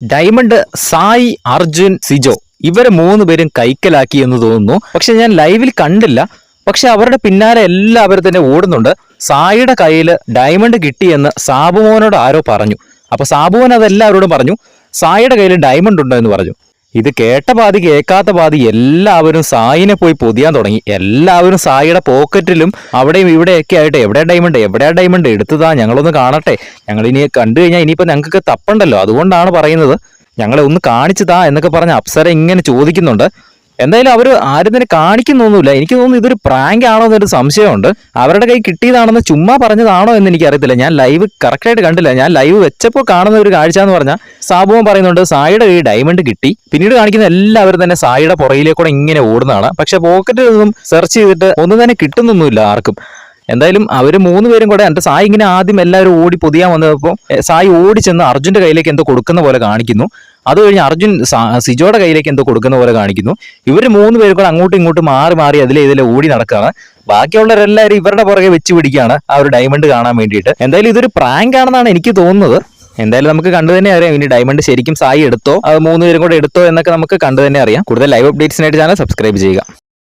Diamond, Sai, Arjun, Sijo ഇവരെ 3 പേരും കൈക്കലാക്കി എന്ന് തോന്നുന്നു. പക്ഷെ ഞാൻ ലൈവിൽ കണ്ടില്ല. പക്ഷെ അവരുടെ പിന്നാലെ എല്ലാവരും തന്നെ ഓടുന്നുണ്ട്. സായിയുടെ കയ്യിൽ ഡയമണ്ട് കിട്ടിയെന്ന് സാബുമോനോട് ആരോ പറഞ്ഞു. അപ്പൊ സാബുമോൻ അതെല്ലാവരോടും പറഞ്ഞു, സായിയുടെ കയ്യിൽ ഡയമണ്ട് ഉണ്ടോ എന്ന് പറഞ്ഞു. ഇത് കേട്ട പാതി കേൾക്കാത്ത പാതി എല്ലാവരും സായിനെ പോയി പൊതിയാൻ തുടങ്ങി. എല്ലാവരും സായിയുടെ പോക്കറ്റിലും അവിടെയും ഇവിടെയൊക്കെ ആയിട്ട് എവിടെയാ ഡയമണ്ട് എടുത്തതാ, ഞങ്ങളൊന്ന് കാണട്ടെ, ഞങ്ങൾ ഇനി കണ്ടു കഴിഞ്ഞാൽ ഇനിയിപ്പോൾ ഞങ്ങൾക്ക് തപ്പണ്ടല്ലോ, അതുകൊണ്ടാണ് പറയുന്നത്, ഞങ്ങളെ ഒന്ന് കാണിച്ചതാ എന്നൊക്കെ പറഞ്ഞ് അപ്സര ഇങ്ങനെ ചോദിക്കുന്നുണ്ട്. എന്തായാലും അവർ ആരും തന്നെ കാണിക്കുന്നൊന്നുമില്ല. എനിക്ക് തോന്നുന്നു ഇതൊരു പ്രാങ്ക് ആണോ എന്നൊരു സംശയമുണ്ട്. അവരുടെ കൈ കിട്ടിയതാണെന്ന് ചുമ്മാ പറഞ്ഞതാണോ എന്ന് എനിക്കറിയത്തില്ല. ഞാൻ ലൈവ് കറക്റ്റായിട്ട് കണ്ടില്ല. ഞാൻ ലൈവ് വെച്ചപ്പോൾ കാണുന്ന ഒരു കാഴ്ച എന്ന് പറഞ്ഞാൽ സാബുവൻ പറയുന്നുണ്ട് സായിയുടെ കൈ ഡയമണ്ട് കിട്ടി. പിന്നീട് കാണിക്കുന്ന എല്ലാവരും തന്നെ സായിയുടെ പുറകിലേക്കൂടെ ഇങ്ങനെ ഓടുന്നതാണ്. പക്ഷെ പോക്കറ്റിൽ നിന്നും സെർച്ച് ചെയ്തിട്ട് ഒന്നും തന്നെ കിട്ടുന്നൊന്നുമില്ല ആർക്കും. എന്തായാലും അവർ 3 പേരും കൂടെ എന്നിട്ട് സായി ഇങ്ങനെ ആദ്യം എല്ലാവരും ഓടി പൊതിയാൻ വന്നപ്പോൾ സായി ഓടി ചെന്ന് അർജുന്റെ കയ്യിലേക്ക് എന്തോ കൊടുക്കുന്ന പോലെ കാണിക്കുന്നു. അത് കഴിഞ്ഞ് അർജുൻ സിജോയുടെ കയ്യിലേക്ക് എന്തോ കൊടുക്കുന്ന പോലെ കാണിക്കുന്നു. ഇവർ 3 പേരും കൂടെ അങ്ങോട്ടും ഇങ്ങോട്ടും മാറി ഇതിലെ ഓടി നടക്കുകയാണ്. ബാക്കിയുള്ളവരെല്ലാവരും ഇവരുടെ പുറകെ വെച്ച് പിടിക്കുകയാണ് ആ ഒരു ഡയമണ്ട് കാണാൻ വേണ്ടിയിട്ട്. എന്തായാലും ഇതൊരു പ്രാങ്ക് ആണെന്നാണ് എനിക്ക് തോന്നുന്നത്. എന്തായാലും നമുക്ക് കണ്ടു തന്നെ അറിയാം ഇനി ഡയമണ്ട് ശരിക്കും സായി എടുത്തോ, അത് 3 പേരും കൂടെ എടുത്തോ എന്നൊക്കെ നമുക്ക് കണ്ടു തന്നെ അറിയാം. കൂടുതൽ ലൈവ് അപ്ഡേറ്റ്സിനായിട്ട് ചാനൽ സബ്സ്ക്രൈബ് ചെയ്യുക.